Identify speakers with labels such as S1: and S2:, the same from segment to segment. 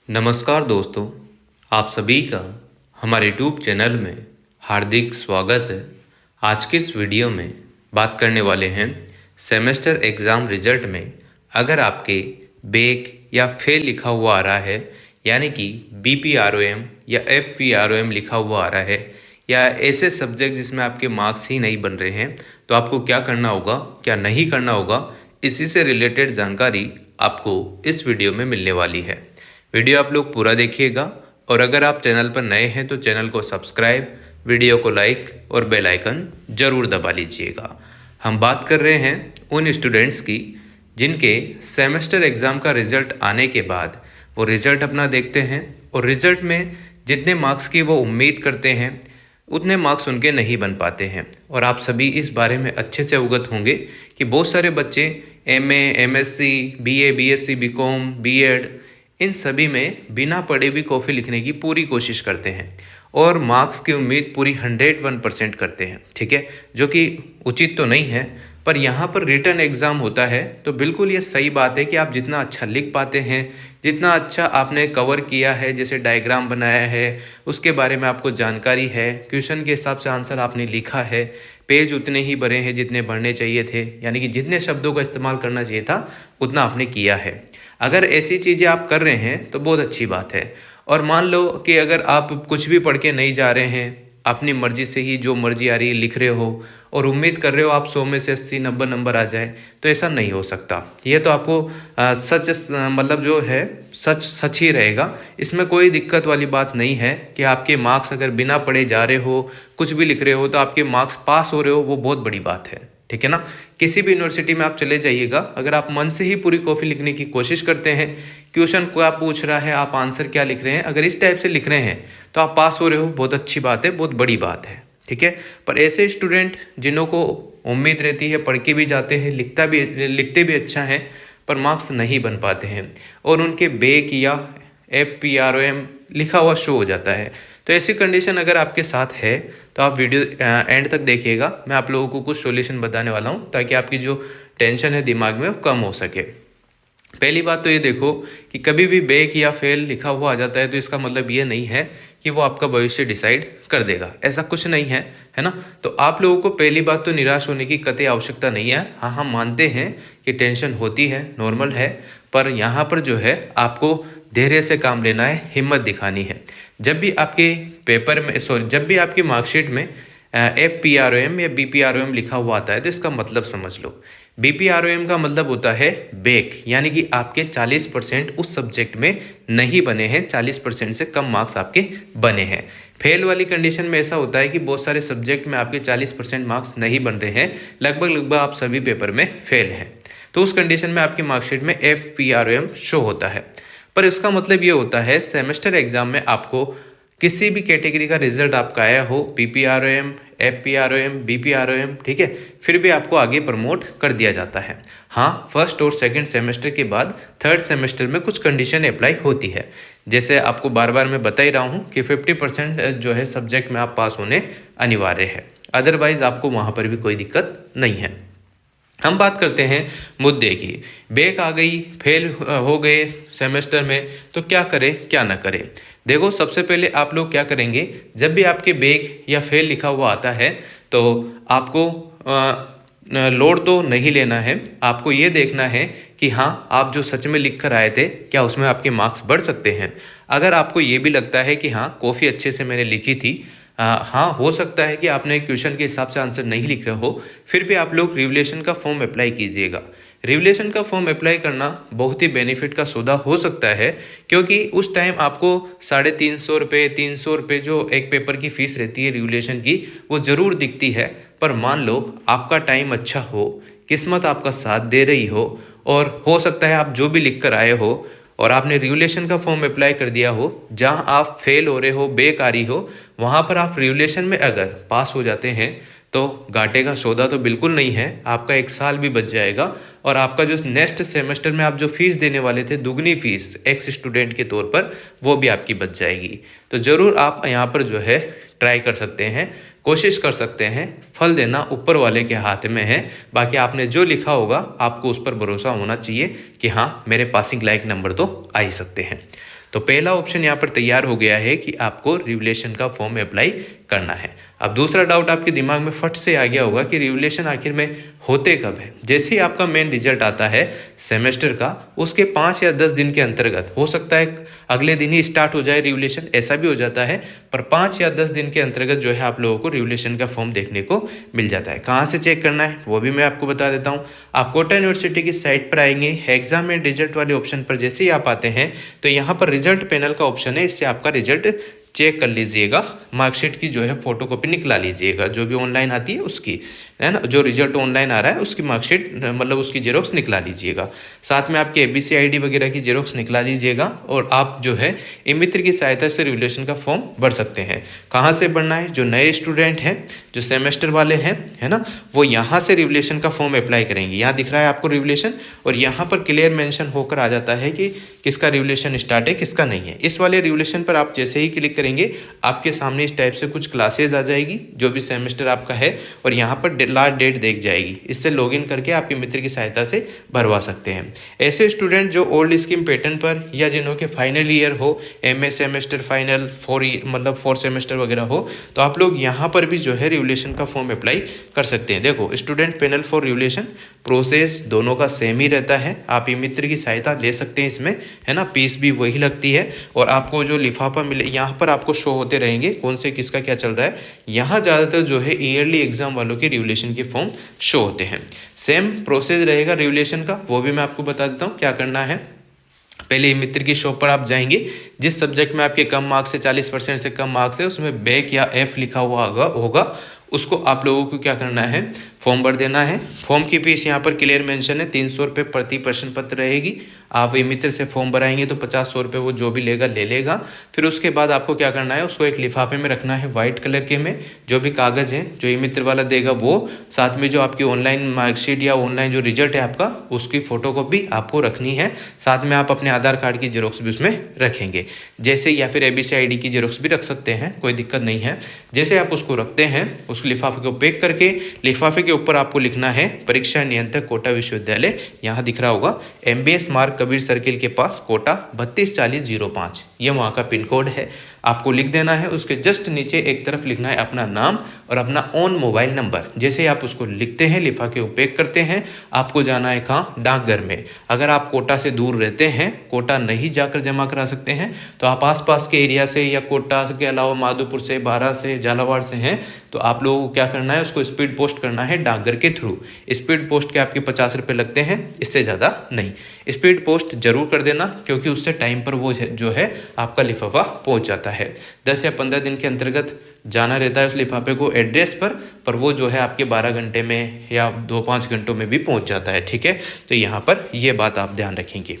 S1: नमस्कार दोस्तों, आप सभी का हमारे यूट्यूब चैनल में हार्दिक स्वागत है। आज के इस वीडियो में बात करने वाले हैं सेमेस्टर एग्ज़ाम रिजल्ट में अगर आपके बैक या फेल लिखा हुआ आ रहा है, यानी कि BPROM या FPROM लिखा हुआ आ रहा है, या ऐसे सब्जेक्ट जिसमें आपके मार्क्स ही नहीं बन रहे हैं, तो आपको क्या करना होगा, क्या नहीं करना होगा, इसी से रिलेटेड जानकारी आपको इस वीडियो में मिलने वाली है। वीडियो आप लोग पूरा देखिएगा और अगर आप चैनल पर नए हैं तो चैनल को सब्सक्राइब, वीडियो को लाइक और बेल आइकन ज़रूर दबा लीजिएगा। हम बात कर रहे हैं उन स्टूडेंट्स की जिनके सेमेस्टर एग्ज़ाम का रिज़ल्ट आने के बाद वो रिज़ल्ट अपना देखते हैं और रिज़ल्ट में जितने मार्क्स की वो उम्मीद करते हैं उतने मार्क्स उनके नहीं बन पाते हैं। और आप सभी इस बारे में अच्छे से अवगत होंगे कि बहुत सारे बच्चे MA, MSc, BA, BSc, BCom, B.Ed इन सभी में बिना पढ़े भी कॉपी लिखने की पूरी कोशिश करते हैं और मार्क्स की उम्मीद पूरी 101% करते हैं, ठीक है, जो कि उचित तो नहीं है। पर यहाँ पर रिटन एग्ज़ाम होता है तो बिल्कुल ये सही बात है कि आप जितना अच्छा लिख पाते हैं, जितना अच्छा आपने कवर किया है, जैसे डायग्राम बनाया है, उसके बारे में आपको जानकारी है, क्वेश्चन के हिसाब से आंसर आपने लिखा है, पेज उतने ही भरे हैं जितने भरने चाहिए थे, यानी कि जितने शब्दों का इस्तेमाल करना चाहिए था उतना आपने किया है। अगर ऐसी चीज़ें आप कर रहे हैं तो बहुत अच्छी बात है। और मान लो कि अगर आप कुछ भी पढ़ के नहीं जा रहे हैं, अपनी मर्जी से ही जो मर्जी आ रही है लिख रहे हो और उम्मीद कर रहे हो आप 100 में से 80-90 नंबर आ जाए, तो ऐसा नहीं हो सकता। ये तो आपको मतलब जो है सच ही रहेगा। इसमें कोई दिक्कत वाली बात नहीं है कि आपके मार्क्स अगर बिना पढ़े जा रहे हो, कुछ भी लिख रहे हो तो आपके मार्क्स पास हो रहे हो, वो बहुत बड़ी बात है, ठीक है ना। किसी भी यूनिवर्सिटी में आप चले जाइएगा, अगर आप मन से ही पूरी कॉपी लिखने की कोशिश करते हैं, क्वेश्चन क्या पूछ रहा है, आप आंसर क्या लिख रहे हैं, अगर इस टाइप से लिख रहे हैं तो आप पास हो रहे हो, बहुत अच्छी बात है, बहुत बड़ी बात है, ठीक है। पर ऐसे स्टूडेंट जिन्हों को उम्मीद रहती है, पढ़ के भी जाते हैं, लिखते भी अच्छा है, पर मार्क्स नहीं बन पाते हैं और उनके बैक या FPROM लिखा हुआ शो हो जाता है, तो ऐसी कंडीशन अगर आपके साथ है तो आप वीडियो एंड तक देखिएगा। मैं आप लोगों को कुछ सॉल्यूशन बताने वाला हूं ताकि आपकी जो टेंशन है दिमाग में वो कम हो सके। पहली बात तो ये देखो कि कभी भी बैक या फेल लिखा हुआ आ जाता है तो इसका मतलब ये नहीं है कि वो आपका भविष्य डिसाइड कर देगा, ऐसा कुछ नहीं है, है ना। तो आप लोगों को पहली बात तो निराश होने की कतई आवश्यकता नहीं है। हाँ, हम मानते हैं कि टेंशन होती है, नॉर्मल है, पर यहाँ पर जो है आपको धैर्य से काम लेना है, हिम्मत दिखानी है। जब भी आपके पेपर में जब भी आपकी मार्कशीट में FPROM या BPROM लिखा हुआ आता है तो इसका मतलब समझ लो। BPROM का मतलब होता है बैक, यानी कि आपके 40% उस सब्जेक्ट में नहीं बने हैं, 40% से कम मार्क्स आपके बने हैं। फेल वाली कंडीशन में ऐसा होता है कि बहुत सारे सब्जेक्ट में आपके 40% मार्क्स नहीं बन रहे हैं, लगभग आप सभी पेपर में फेल हैं, तो उस कंडीशन में आपकी मार्कशीट में FPROM शो होता है। पर इसका मतलब ये होता है सेमेस्टर एग्जाम में आपको किसी भी कैटेगरी का रिजल्ट आपका आया हो, BPROM, FPROM, BPROM, ठीक है, फिर भी आपको आगे प्रमोट कर दिया जाता है। हाँ, फर्स्ट और सेकंड सेमेस्टर के बाद थर्ड सेमेस्टर में कुछ कंडीशन अप्लाई होती है। जैसे आपको बार बार मैं बता ही रहा हूँ कि 50% जो है सब्जेक्ट में आप पास होने अनिवार्य है, अदरवाइज आपको वहाँ पर भी कोई दिक्कत नहीं है। हम बात करते हैं मुद्दे की। बैक आ गई, फेल हो गए सेमेस्टर में, तो क्या करें क्या ना करें। देखो, सबसे पहले आप लोग क्या करेंगे, जब भी आपके बैक या फेल लिखा हुआ आता है तो आपको लोड तो नहीं लेना है। आपको ये देखना है कि हाँ, आप जो सच में लिख कर आए थे क्या उसमें आपके मार्क्स बढ़ सकते हैं। अगर आपको ये भी लगता है कि हाँ, कॉफ़ी अच्छे से मैंने लिखी थी, हाँ, हो सकता है कि आपने क्वेश्चन के हिसाब से आंसर नहीं लिखे हो, फिर भी आप लोग रिवलेशन का फॉर्म अप्लाई कीजिएगा। रिवलेशन का फॉर्म अप्लाई करना बहुत ही बेनिफिट का सौदा हो सकता है, क्योंकि उस टाइम आपको 350 रुपये 300 रुपये जो एक पेपर की फ़ीस रहती है रिवलेशन की, वो ज़रूर दिखती है। पर मान लो आपका टाइम अच्छा हो, किस्मत आपका साथ दे रही हो, और हो सकता है आप जो भी लिख कर आए हो और आपने रिवलेशन का फॉर्म अप्लाई कर दिया हो, जहां आप फेल हो रहे हो, बेकारी हो, वहां पर आप रिवलेशन में अगर पास हो जाते हैं तो घाटे का सौदा तो बिल्कुल नहीं है। आपका 1 साल भी बच जाएगा और आपका जो नेक्स्ट सेमेस्टर में आप जो फीस देने वाले थे, दुगनी फीस एक्स स्टूडेंट के तौर पर, वो भी आपकी बच जाएगी। तो ज़रूर आप यहाँ पर जो है ट्राई कर सकते हैं, कोशिश कर सकते हैं। फल देना ऊपर वाले के हाथ में है। बाकी आपने जो लिखा होगा आपको उस पर भरोसा होना चाहिए कि हाँ, मेरे पासिंग लायक नंबर तो आ ही सकते हैं। तो पहला ऑप्शन यहाँ पर तैयार हो गया है कि आपको रिवोल्यूशन का फॉर्म अप्लाई करना है। अब दूसरा डाउट आपके दिमाग में फट से आ गया होगा कि रिवोल्यूशन आखिर में होते कब है। जैसे ही आपका मेन रिजल्ट आता है सेमेस्टर का, उसके 5 या 10 दिन के अंतर्गत, हो सकता है अगले दिन ही स्टार्ट हो जाए रिवोल्यूशन, ऐसा भी हो जाता है, पर 5 या 10 दिन के अंतर्गत जो है आप लोगों को रिवोल्यूशन का फॉर्म देखने को मिल जाता है। कहाँ से चेक करना है वो भी मैं आपको बता देता हूँ। आप कोटा यूनिवर्सिटी की साइट पर आएंगे, एग्जाम एंड रिजल्ट वाले ऑप्शन पर जैसे ही आप आते हैं तो यहाँ पर रिजल्ट पैनल का ऑप्शन है, इससे आपका रिजल्ट चेक कर लीजिएगा। मार्कशीट की जो है फोटोकॉपी निकला लीजिएगा, जो भी ऑनलाइन आती है उसकी, है ना, जो रिजल्ट ऑनलाइन आ रहा है उसकी मार्कशीट मतलब उसकी जेरोक्स निकला लीजिएगा। साथ में आपके एबीसी आईडी वगैरह की जेरोक्स निकला लीजिएगा और आप जो है ई-मित्र की सहायता से रिवोल्यूशन का फॉर्म भर सकते हैं। कहाँ से भरना है? जो नए स्टूडेंट हैं, जो सेमेस्टर वाले हैं, है ना, वो यहाँ से रिवोल्यूशन का फॉर्म अप्लाई करेंगे। यहाँ दिख रहा है आपको रिवोल्यूशन और यहाँ पर क्लियर मेंशन होकर आ जाता है कि किसका रिवोल्यूशन स्टार्ट है, किसका नहीं है। इस वाले रिवोल्यूशन पर आप जैसे ही क्लिक करेंगे आपके सामने इस टाइप से कुछ क्लासेज आ जाएगी, जो भी सेमेस्टर आपका है, और यहाँ पर लास्ट डेट देख जाएगी। इससे लॉगिन करके आपके मित्र की सहायता से भरवा सकते हैं। ऐसे स्टूडेंट जो ओल्ड स्कीम पैटर्न पर या जिन्हों के फाइनल ईयर हो, एमए सेमेस्टर फाइनल 4 सेमेस्टर वगैरह हो, तो आप लोग यहाँ पर भी जो है रिवोल्यूशन का फॉर्म अप्लाई कर सकते हैं। देखो, student panel for revolution process दोनों का सेम ही रहता है। आप ई मित्र की सहायता ले सकते हैं इसमें, है ना, फीस भी वही लगती है और आपको जो लिफाफा मिले यहाँ पर आपको शो होते रहेंगे कौन से किसका क्या चल रहा है। यहाँ ज़्यादातर जो है ईयरली एग्जाम वालों के रिवोल्यूशन के फॉर्म शो होते हैं। सेम प्रोसेस रहेगा रिवोल्यूशन का, वो भी मैं आपको बता देता हूँ क्या करना है। पहले मित्र की शॉप पर आप जाएंगे, जिस सब्जेक्ट में आपके कम मार्क्स है, 40% से कम मार्क्स है, उसमें बैक या एफ लिखा हुआ होगा उसको आप लोगों को क्या करना है, फॉर्म भर देना है। फॉर्म की फीस यहाँ पर क्लियर मेंशन है, 300 रुपये प्रति प्रश्न पत्र रहेगी। आप ई मित्र से फॉर्म भराएंगे तो 50-100 रुपये वो जो भी लेगा ले लेगा। फिर उसके बाद आपको क्या करना है, उसको एक लिफाफे में रखना है वाइट कलर के में, जो भी कागज़ हैं जो ई मित्र वाला देगा वो, साथ में जो आपकी ऑनलाइन मार्कशीट या ऑनलाइन जो रिजल्ट है आपका उसकी फोटोकॉपी आपको रखनी है। साथ में आप अपने आधार कार्ड की जेरोक्स भी उसमें रखेंगे, जैसे, या फिर एबीसी आईडी की जेरोक्स भी रख सकते हैं, कोई दिक्कत नहीं है। जैसे आप उसको रखते हैं, उस लिफाफे को पैक करके लिफाफे के ऊपर आपको लिखना है परीक्षा नियंत्रक कोटा विश्वविद्यालय, यहाँ दिख रहा होगा एमबीएस मार्ग कबीर सर्किल के पास कोटा 324005, ये वहाँ का पिन कोड है, आपको लिख देना है। उसके जस्ट नीचे एक तरफ लिखना है अपना नाम और अपना ऑन मोबाइल नंबर। जैसे ही आप उसको लिखते हैं, लिफाफे को पैक करते हैं, आपको जाना है कहाँ, डाकघर में। अगर आप कोटा से दूर रहते हैं, कोटा नहीं जाकर जमा करा सकते हैं, तो आप आसपास के एरिया से या कोटा के अलावा माधोपुर से, बारा से, झालावाड़ से हैं, तो आप लोगों को क्या करना है, उसको स्पीड पोस्ट करना है डाकघर के थ्रू। स्पीड पोस्ट के आपके 50 रुपये लगते हैं, इससे ज़्यादा नहीं। स्पीड पोस्ट जरूर कर देना, क्योंकि उससे टाइम पर वो जो है आपका लिफाफा पहुंच जाता है। 10 या 15 दिन के अंतर्गत जाना रहता है उस लिफाफे को एड्रेस पर वो जो है आपके 12 घंटे में या 2-5 घंटों में भी पहुंच जाता है। ठीक है, तो यहाँ पर ये बात आप ध्यान रखेंगे।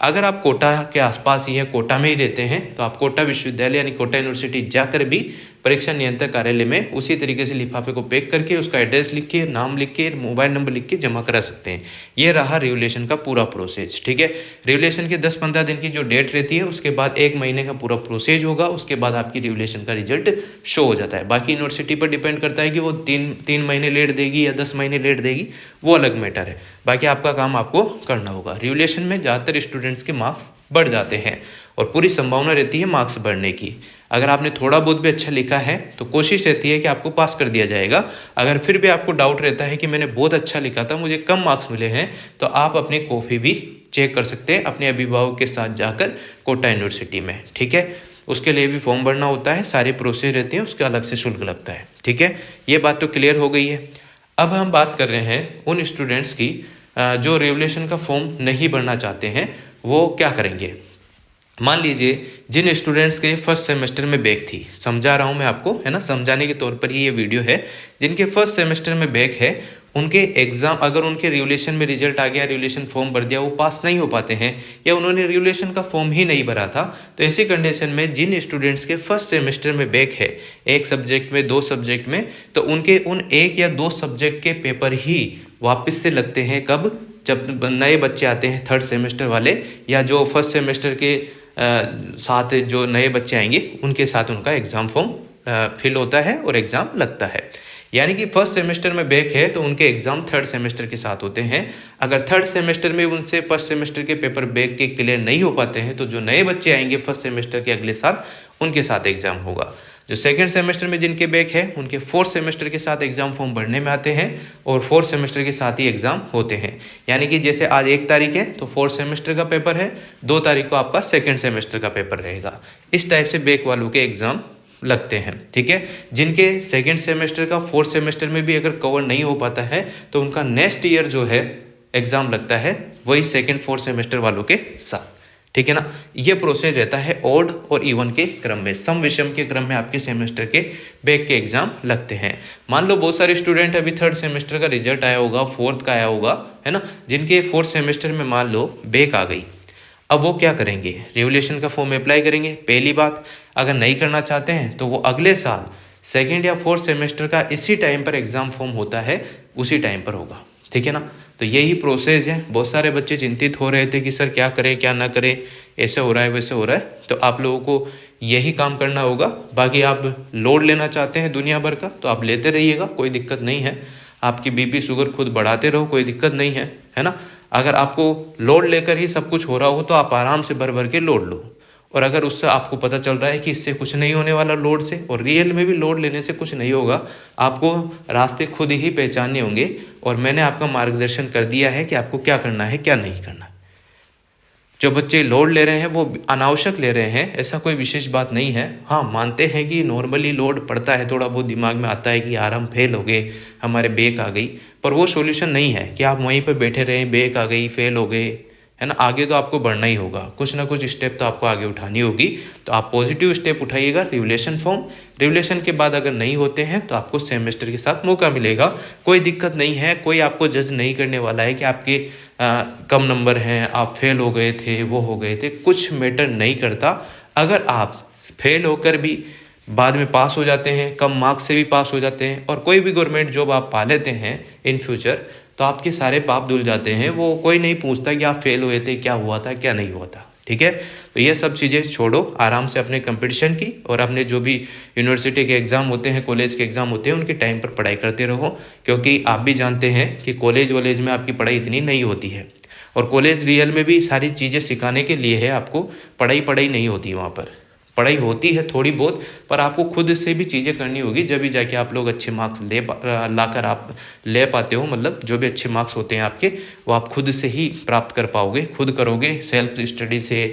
S1: अगर आप कोटा के आसपास ही है, कोटा में ही रहते हैं, तो आप कोटा विश्वविद्यालय यानी कोटा यूनिवर्सिटी जाकर भी परीक्षा नियंत्रक कार्यालय में उसी तरीके से लिफाफे को पैक करके उसका एड्रेस लिख के, नाम लिख के, मोबाइल नंबर लिख के जमा करा सकते हैं। ये रहा रिवोल्यूशन का पूरा प्रोसेस। ठीक है, रिवोल्यूशन के 10-15 दिन की जो डेट रहती है, उसके बाद 1 महीने का पूरा प्रोसेस होगा, उसके बाद आपकी रिवोल्यूशन का रिजल्ट शो हो जाता है। बाकी यूनिवर्सिटी पर डिपेंड करता है कि वो 3 महीने लेट देगी या 10 महीने लेट देगी, वो अलग मैटर है। बाकी आपका काम आपको करना होगा। रिवोल्यूशन में ज़्यादातर स्टूडेंट्स के मार्क्स बढ़ जाते हैं और पूरी संभावना रहती है मार्क्स बढ़ने की। अगर आपने थोड़ा बहुत भी अच्छा लिखा है तो कोशिश रहती है कि आपको पास कर दिया जाएगा। अगर फिर भी आपको डाउट रहता है कि मैंने बहुत अच्छा लिखा था, मुझे कम मार्क्स मिले हैं, तो आप अपनी कॉपी भी चेक कर सकते हैं अपने अभिभावक के साथ जाकर कोटा यूनिवर्सिटी में। ठीक है, उसके लिए भी फॉर्म भरना होता है, सारे प्रोसेस रहते हैं, उसका अलग से शुल्क लगता है। ठीक है, ये बात तो क्लियर हो गई है। अब हम बात कर रहे हैं उन स्टूडेंट्स की जो रिवोल्यूशन का फॉर्म नहीं भरना चाहते हैं, वो क्या करेंगे। मान लीजिए जिन स्टूडेंट्स के फर्स्ट सेमेस्टर में बैक थी, समझा रहा हूँ मैं आपको, है ना, समझाने के तौर पर ही ये वीडियो है। जिनके फर्स्ट सेमेस्टर में बैक है, उनके एग्जाम, अगर उनके रिवोल्यूशन में रिजल्ट आ गया, रिवोल्यूशन फॉर्म भर दिया, वो पास नहीं हो पाते हैं या उन्होंने रिवोल्यूशन का फॉर्म ही नहीं भरा था, तो ऐसी कंडीशन में जिन स्टूडेंट्स के फर्स्ट सेमेस्टर में बैक है, 1 सब्जेक्ट में, 2 सब्जेक्ट में, तो उनके उन 1 या 2 सब्जेक्ट के पेपर ही वापस से लगते हैं। कब? जब नए बच्चे आते हैं 3rd सेमेस्टर वाले, या जो फर्स्ट सेमेस्टर के साथ जो नए बच्चे आएंगे उनके साथ उनका एग्ज़ाम फॉर्म फिल होता है और एग्ज़ाम लगता है। यानी कि फर्स्ट सेमेस्टर में बैक है तो उनके एग्जाम थर्ड सेमेस्टर के साथ होते हैं। अगर थर्ड सेमेस्टर में उनसे फर्स्ट सेमेस्टर के पेपर बैक के क्लियर नहीं हो पाते हैं तो जो नए बच्चे आएंगे फर्स्ट सेमेस्टर के अगले साल उनके साथ एग्जाम होगा। जो सेकेंड सेमेस्टर में जिनके बैक है उनके फोर्थ सेमेस्टर के साथ एग्जाम फॉर्म भरने में आते हैं और फोर्थ सेमेस्टर के साथ ही एग्जाम होते हैं। यानी कि जैसे आज 1 तारीख है तो फोर्थ सेमेस्टर का पेपर है, 2 तारीख को आपका सेकेंड सेमेस्टर का पेपर रहेगा। इस टाइप से बैक वालों के एग्जाम लगते हैं। ठीक है, जिनके सेकेंड सेमेस्टर का फोर्थ सेमेस्टर में भी अगर कवर नहीं हो पाता है तो उनका नेक्स्ट ईयर जो है एग्जाम लगता है वही सेकेंड फोर्थ सेमेस्टर वालों के साथ। ठीक है ना, ये प्रोसेस रहता है ऑड और इवन के क्रम में, सम विषम के क्रम में आपके सेमेस्टर के बैक के एग्जाम लगते हैं। मान लो बहुत सारे स्टूडेंट अभी थर्ड सेमेस्टर का रिजल्ट आया होगा, फोर्थ का आया होगा, है ना, जिनके फोर्थ सेमेस्टर में मान लो बैक आ गई। अब वो क्या करेंगे, रिवोल्यूशन का फॉर्म अप्लाई करेंगे। पहली बात, अगर नहीं करना चाहते हैं तो वो अगले साल सेकेंड या फोर्थ सेमेस्टर का इसी टाइम पर एग्जाम फॉर्म होता है उसी टाइम पर होगा। ठीक है ना, तो यही प्रोसेस है। बहुत सारे बच्चे चिंतित हो रहे थे कि सर क्या करें क्या ना करें, ऐसे हो रहा है वैसे हो रहा है, तो आप लोगों को यही काम करना होगा। बाकी आप लोड लेना चाहते हैं दुनिया भर का तो आप लेते रहिएगा, कोई दिक्कत नहीं है। आपकी बीपी शुगर खुद बढ़ाते रहो, कोई दिक्कत नहीं है ना। अगर आपको लोड लेकर ही सब कुछ हो रहा हो तो आप आराम से भर भर के लोड लो, और अगर उससे आपको पता चल रहा है कि इससे कुछ नहीं होने वाला लोड से, और रियल में भी लोड लेने से कुछ नहीं होगा, आपको रास्ते खुद ही पहचानने होंगे। और मैंने आपका मार्गदर्शन कर दिया है कि आपको क्या करना है क्या नहीं करना। जो बच्चे लोड ले रहे हैं वो अनावश्यक ले रहे हैं, ऐसा कोई विशेष बात नहीं है। हाँ, मानते हैं कि नॉर्मली लोड पड़ता है, थोड़ा बहुत दिमाग में आता है कि यार हम फेल हो गए, हमारे बैक आ गई, पर वो सॉल्यूशन नहीं है कि आप वहीं पर बैठे रहें, बैक आ गई, फेल हो गए, है ना। आगे तो आपको बढ़ना ही होगा, कुछ ना कुछ स्टेप तो आपको आगे उठानी होगी। तो आप पॉजिटिव स्टेप उठाइएगा, रिवोल्यूशन फॉर्म, रिवोल्यूशन के बाद अगर नहीं होते हैं तो आपको सेमेस्टर के साथ मौका मिलेगा। कोई दिक्कत नहीं है, कोई आपको जज नहीं करने वाला है कि आपके कम नंबर हैं, आप फेल हो गए थे, वो हो गए थे, कुछ मैटर नहीं करता। अगर आप फेल होकर भी बाद में पास हो जाते हैं, कम मार्क्स से भी पास हो जाते हैं, और कोई भी गवर्नमेंट जॉब आप पा लेते हैं इन फ्यूचर, तो आपके सारे पाप धुल जाते हैं। वो कोई नहीं पूछता कि आप फेल हुए थे, क्या हुआ था क्या नहीं हुआ था। ठीक है, तो ये सब चीज़ें छोड़ो, आराम से अपने कंपटीशन की और अपने जो भी यूनिवर्सिटी के एग्ज़ाम होते हैं, कॉलेज के एग्ज़ाम होते हैं, उनके टाइम पर पढ़ाई करते रहो। क्योंकि आप भी जानते हैं कि कॉलेज वॉलेज में आपकी पढ़ाई इतनी नहीं होती है, और कॉलेज रियल में भी सारी चीज़ें सिखाने के लिए है, आपको पढ़ाई नहीं होती वहाँ पर। पढ़ाई होती है थोड़ी बहुत, पर आपको खुद से भी चीज़ें करनी होगी, जब भी जाके आप लोग अच्छे मार्क्स लाकर आप ले पाते हो। मतलब जो भी अच्छे मार्क्स होते हैं आपके, वो आप खुद से ही प्राप्त कर पाओगे, खुद करोगे, सेल्फ स्टडी से,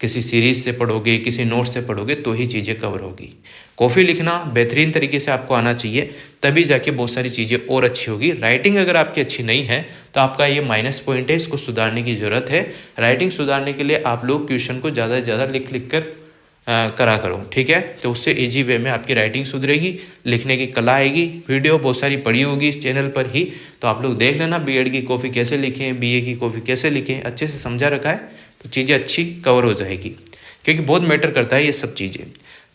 S1: किसी सीरीज़ से पढ़ोगे, किसी नोट से पढ़ोगे, तो ही चीज़ें कवर होगी। कॉफ़ी लिखना बेहतरीन तरीके से आपको आना चाहिए, तभी जाके बहुत सारी चीज़ें और अच्छी होगी। राइटिंग अगर आपकी अच्छी नहीं है तो आपका ये माइनस पॉइंट है, इसको सुधारने की ज़रूरत है। राइटिंग सुधारने के लिए आप लोग क्वेश्चन को ज़्यादा से ज़्यादा लिख कर करा करो। ठीक है, तो उससे इजी वे में आपकी राइटिंग सुधरेगी, लिखने की कला आएगी। वीडियो बहुत सारी पड़ी होगी इस चैनल पर ही, तो आप लोग देख लेना, बीएड की कॉफ़ी कैसे लिखें, बीए की कॉफ़ी कैसे लिखें, अच्छे से समझा रखा है, तो चीज़ें अच्छी कवर हो जाएगी, क्योंकि बहुत मैटर करता है ये सब चीज़ें।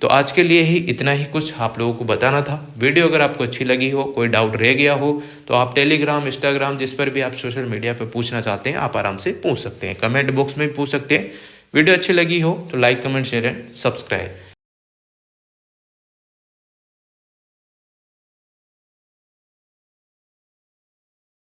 S1: तो आज के लिए ही इतना ही कुछ आप लोगों को बताना था। वीडियो अगर आपको अच्छी लगी हो, कोई डाउट रह गया हो, तो आप टेलीग्राम, इंस्टाग्राम, जिस पर भी आप सोशल मीडिया पर पूछना चाहते हैं, आप आराम से पूछ सकते हैं। कमेंट बॉक्स में भी पूछ सकते हैं। वीडियो अच्छी लगी हो तो like, comment, share and subscribe.